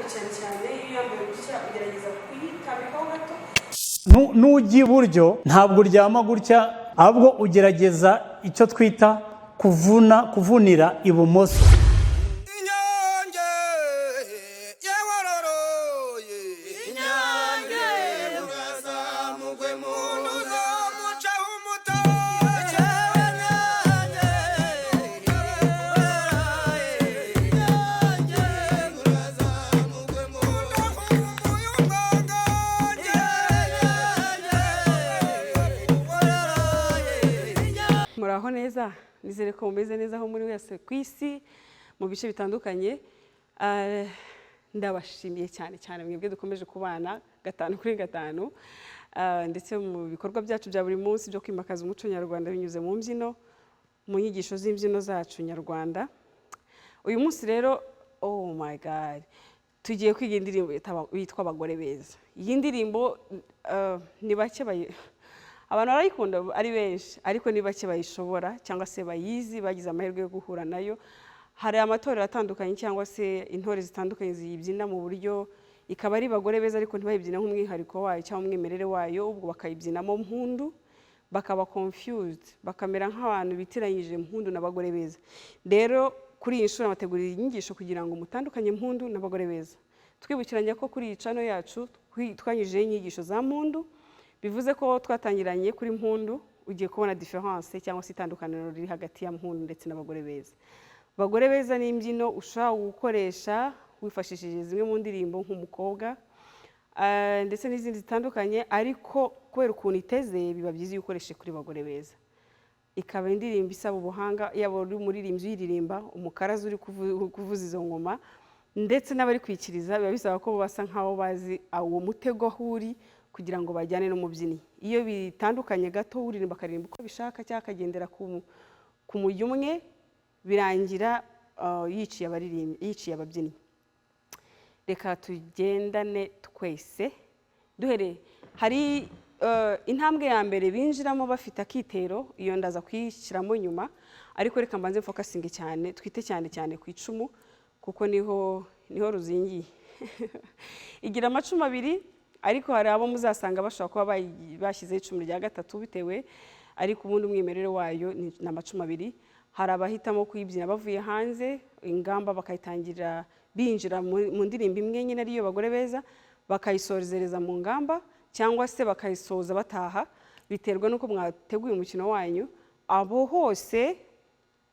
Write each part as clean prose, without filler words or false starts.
kabiri cyane iyo yambaye gutya ugerageza kuyitambikaho gato. Nujya iburyo ntabwo uryama gutya, ahubwo ugerageza icyo twita kuvunira ibumoso. Muraho neza, nizere ko mumeze neza aho muri wese ku isi mu bice bitandukanye. Ndabashimiye cyane mwebwe dukomeje kubana 5 kuri 5 ndetse mu bikorwa byacu bya buri munsi byo kwimakaza umuco nyarwanda binyuze mu mbyino, mu nyigisho z'imbyino zacu nyarwanda. Uyu munsi rero, oh my god, tugiye kwiga indirimbo yitwa Abagore Beza. Iyi ndirimbo ni bake abantu barayikunda ari benshi, ariko ni bake bayishobora cyangwa se bayizi, bagize amahirwe yo guhura nayo. Hari amatorero atandukanye cyangwa se intore zitandukanye ziyibyina mu buryo ikaba ari Bagore Beza, ariko ntibayibyina nk'umwihariko wayo cyangwa umwimerere wayo, ubwo bakayibyinamo mpundu, bakaba confused, bakamera nk'abantu bitiranyije mpundu n'Abagore Beza. Rero kuri iyi nshuro nabategurira inyigisho kugira ngo mutandukanye mpundu n'Abagore Beza. Twibukiranya ko kuri iyi channel yacu twanyujeho inyigisho za mpundu, bivuze ko twatangiranye kuri mpundu, ugiye kubona difference cyangwa se itandukaniro riri hagati ya mpundu ndetse n'Abagore Beza. Abagore Beza ni imbyino ushaka gukoresha wifashishije zimwe mu ndirimbo nk'umukobwa ndetse n'izindi zitandukanye, ariko kubera ukuntu iteze biba byiza iyo ukoreshe kuri Bagore Beza. Ikaba indirimbo isaba ubuhanga, yaba uri umuririmbyi uyiririmba, umukarazi uri kuvuza izo ngoma, ndetse n'abari kwikiriza biba bisaba ko basa nkaho bazi uwo mutego ahuri kugira ngo bajyane n'umubyinnyi. Iyo bitandukanye gato, uririmba akaririmba uko bishaka cyangwa akagendera ku mujyi umwe, birangira yiciye ababyinnyi. Reka tugendane twese duhereye. Hari intambwe ya mbere binjiramo bafite akitero, iyo ndaza kuyishyiramo nyuma, ariko reka mbanze focusinge cyane, twite cyane ku icumu kuko niho ruzingiye. Igira amacumu 2, ariko hari abo muzasanga bashobora kuba bashyizeho icumu rya 3 bitewe, ariko ubundi umwimerere wayo ni amacumu 2. Hari abahitamo kuyibyina bavuye hanze, ingamba bakayitangira binjira mu ndirimbo imwe nyine ariyo Bagore Beza, bakayisorezereza mu ngamba cyangwa se bakayisoza bataha, biterwa nuko mwateguye umukino wanyu. Abo hose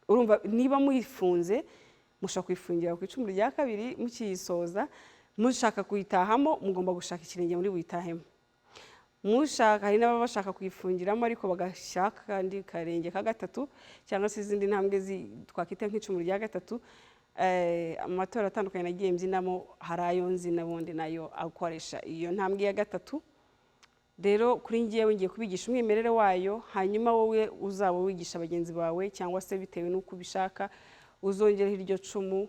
urumva, niba muyifunze mushaka kuyifungira ku icumu rya 2 mukiyisoza, mushaka kuyitahamo mugomba gushaka ikirenge muri buyitahemo. Mushaka, hari n'ababa bashaka kuyifungiramo ariko bagashaka kandi karenge ka 3 cyangwa se izindi ntambwe twakita nk'icumu rya 3. Amatora atandukanye nagiye mbyinamo, hari ayo nzi n'ubundi nayo akoresha iyo ntambwe ya 3. Rero kuri ngiyewe ngiye kubigisha umwimerere wayo, hanyuma wowe uzaba wigisha bagenzi bawe cyangwa se bitewe n'uko ubishaka uzongereho iryo cumu.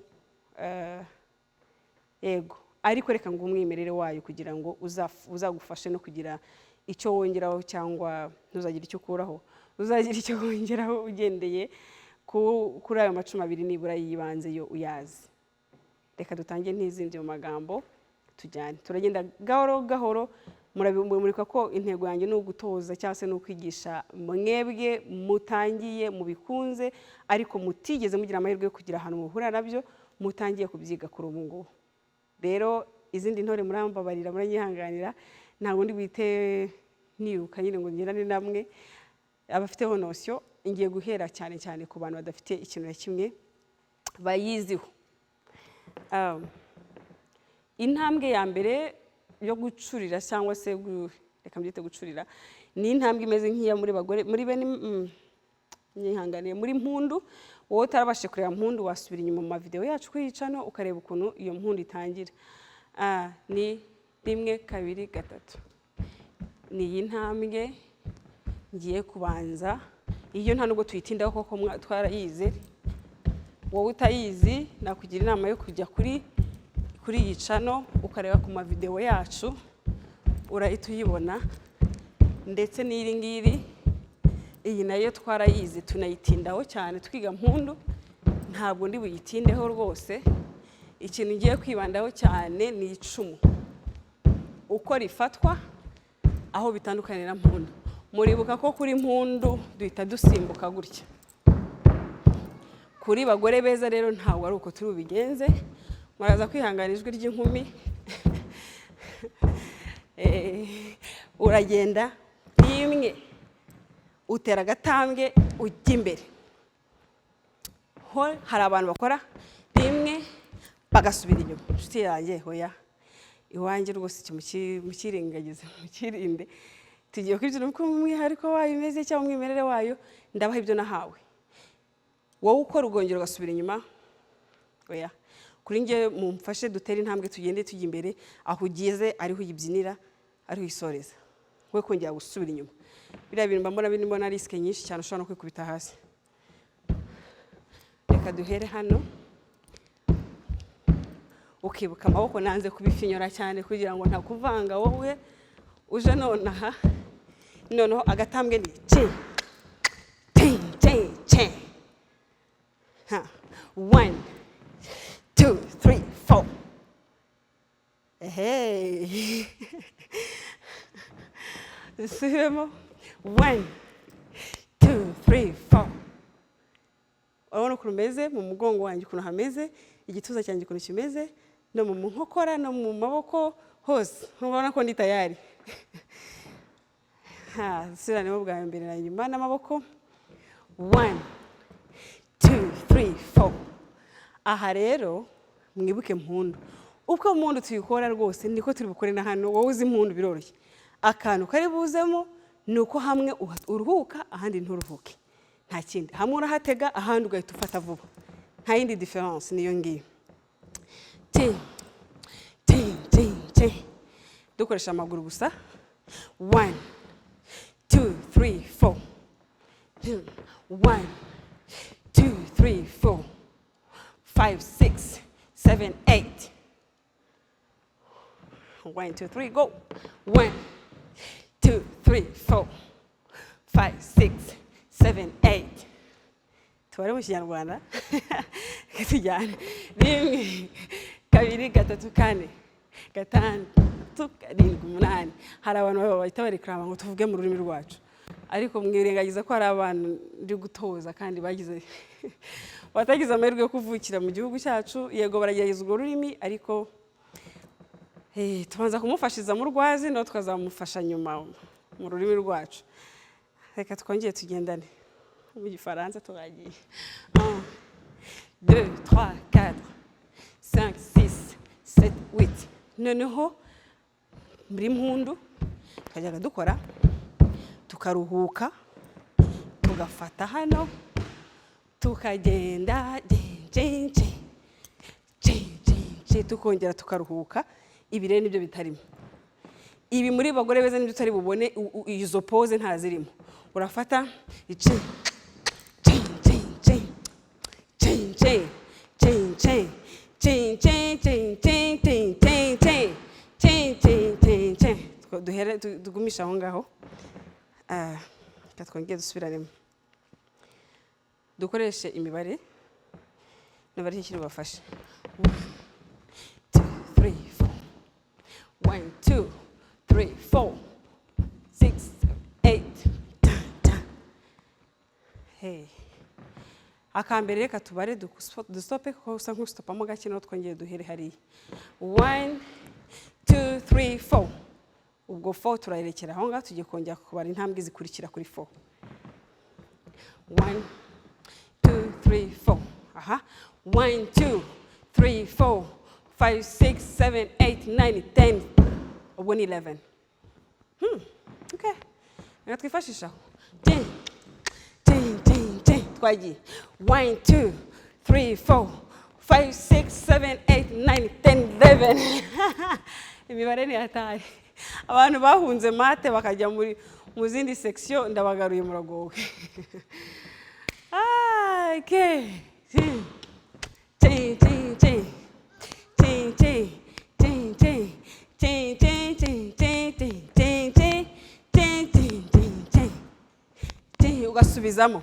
Yego, ariko reka ngo umwimerere wayo kugira ngo uzagufashe no kugira icyo wongeraho cyangwa ntuzagira icyo ukuraho, uzagira icyo wongeraho ugendeye kuri ayo macumu 2 nibura yibanze yo uyazi. Reka dutangiye ntizindi mu magambo tujyane. Turagenda gahoro murabimurika ko intego yanjye ni ugutoza cyangwa se no kwigisha mwebwe mutangiye mubikunze, ariko mutigeze mugira amahirwe yo kugira ahantu muhura nabyo, mutangiye kubyiga kuri ubu ngubu. Rero izindi ntore murambabarira, muranyihanganira, ntabwo ndi bwite niruka nyine ngo ngerane namwe. Abafiteho nosyo ngiye guhera cyane ku bantu badafite ikintu na kimwe bayiziho. Intambwe ya mbere yo gucurira cyangwa se reka mbyite gucurira, ni intambwe imeze nk'iya muri Bagore, muri bene nyihanganiye muri mpundu. Wowe utarabashe kureba mpundu wasubira inyuma mu mavideo yacu kuri channel ukareba ukuntu iyo mpundu itangira. Ni 1 2 3. Ni iyi ntambwe ngiye kubanza, iyo nta nubwo tuyitindaho koko twarayize. Wowe utayizi nakugira inama yo kujya kuri iyi channel ukareba ku mavideo yacu, urahita uyibona. Ndetse n'iri ngiri, iyi nayo twarayize tunayitindaho cyane twiga mpundu, ntabwo ndi buyitindeho rwose. ikintu ngiye kwibandaho cyane ni icumu, uko rifatwa, aho bitandukanira mpundu. Muribuka ko kuri mpundu duhita dusimbuka gutya. Kuri bagore beza rero ntabwo ari uko turi ubigenze, muraza kwihangana ijwi ry'inkumi. Uragenda imwe, utera agatambwe ujya imbere. Ho hari abantu bakora rimwe bagasubira inyuma. Inshuti yanjye hoya, iwanjye rwose mukirengagize, mukirinde. Tugiye kwibyina uko umwihariko wayo imeze cyangwa umwimerere wayo, ndabaha ibyo nahawe. Wowe ukora ugongera ugasubira inyuma, oya. Kuri nge mumfashe dutere intambwe tugende tujya imbere, aho ugeze ariho uyibyinira, ariho uyisoreza. We kongera gusubira inyuma. Biriya bintu mba mbona risike nyinshi cyane ushobora no kwikubita hasi. Reka duhere hano. Ukibuka amaboko nanze kubifinyora cyane kugira ngo ntakuvanga wowe uje nonaha. Noneho agatambwe ni chi chi chi chi. 1 2 3 4. Hey. Subiremo. 1 2 3 4. Urabona ukuntu umeze mu mugongo wanjye, ukuntu hameze, igituza cyanjye ukuntu kimeze, no mu nkokora no mu maboko hose. Urabona ko ndi tayari. Subiramo bwa mbere na nyuma n'amaboko. 1 2 3 4. Aha rero mwibuke mpundu. Uko mpundu tuyikora rwose niko turi bukore na hano. Wowe uzi mpundu biroroshye. Akantu kari buzemo nuko hamwe uruhuka ahandi nturuhuke. Nta kindi. Hamwe urahatega ahandi ugahita ufata vuba. Nta yindi difference niyo ngiyo. Ti ti ti ti. Dukoresha amaguru gusa. 1 2 3 4. 1 2 3 4 5 6 7 8. 1 2 3 go. 1 2 3 4 5 6 7 8. Tuwari mu Kinyarwanda. Katujyane. 1 2 3 4 5 6 7 8. Hari abantu bahita barikrama ngo tuvuge mu rurimi rwacu. Ariko mwirengagiza ko hari abantu ndi gutoza kandi bagize batagize amahirwe yo kuvukira mu gihugu cyacu. Yego baragerageza urwo rurimi, ariko tubanza kumufashiza mu rwazi no tukazamufasha nyuma mu rurimi rwacu. Reka twongeye tugendane mu Gifaransa turagiye. 1 2 3 4 5 6 7 8. Noneho muri mpundu tukajyaga dukora, tukaruhuka, tugafata hano, tukagenda tukongera tukaruhuka. Ibi rero nibyo bitarimo. Ibi muri bagore beza nibyo utari bubone, izo pose ntazirimo. Urafata ici duhere tugumisha aho ngaho. Twongeye dusubirane. Dukoreshe imibare ikiri bafashe. 2 3 4. 1 2 3 4 6 8. Hey. Akambere reka tubare dustope ko usa nk'ustopamo gake no twongeye duhere hariya. 1 2 3 4. Ubwo 4 turayerekera aho ngaho, tugiye kongera kubara intambwe zikurikira kuri 4. 1 2 3 4. Aha. 1 2 3 4 5 6 7 8 9 10. Ubwo ni 11. Okay. Reka twifashisha. Twagiye. 1 2 3 4 5 6 7 8 9 10 11. Imibare ni hatari. Abantu bahunze mate bakajya mu zindi section, ndabagaruye muragowe. Okay. Ugasubizamo.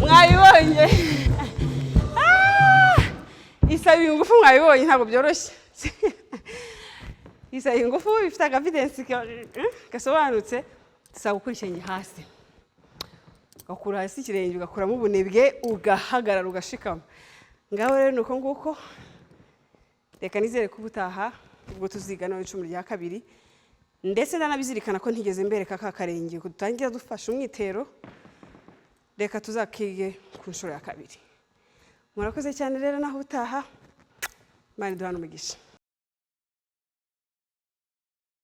mwayibonye isaba ingufu mwayibonye ntabwo byoroshye isaba ingufu bifite agavidensi gasobanutse dusaba gukurikiranya hasi ugakura hasi ikirenge ugakuramo ubunebwe ugahagarara ugashikama ngaho rero nuko nguko reka nizere ko ubutaha ubwo tuziga no icumi rya kabiri ndetse ndanabizirikana ko ntigeze mbereka ka karenge kudutangira dufasha umwitero reka tuzakige ku nshuro ya kabiri murakoze cyane rero naho utaha mari duhana umugisha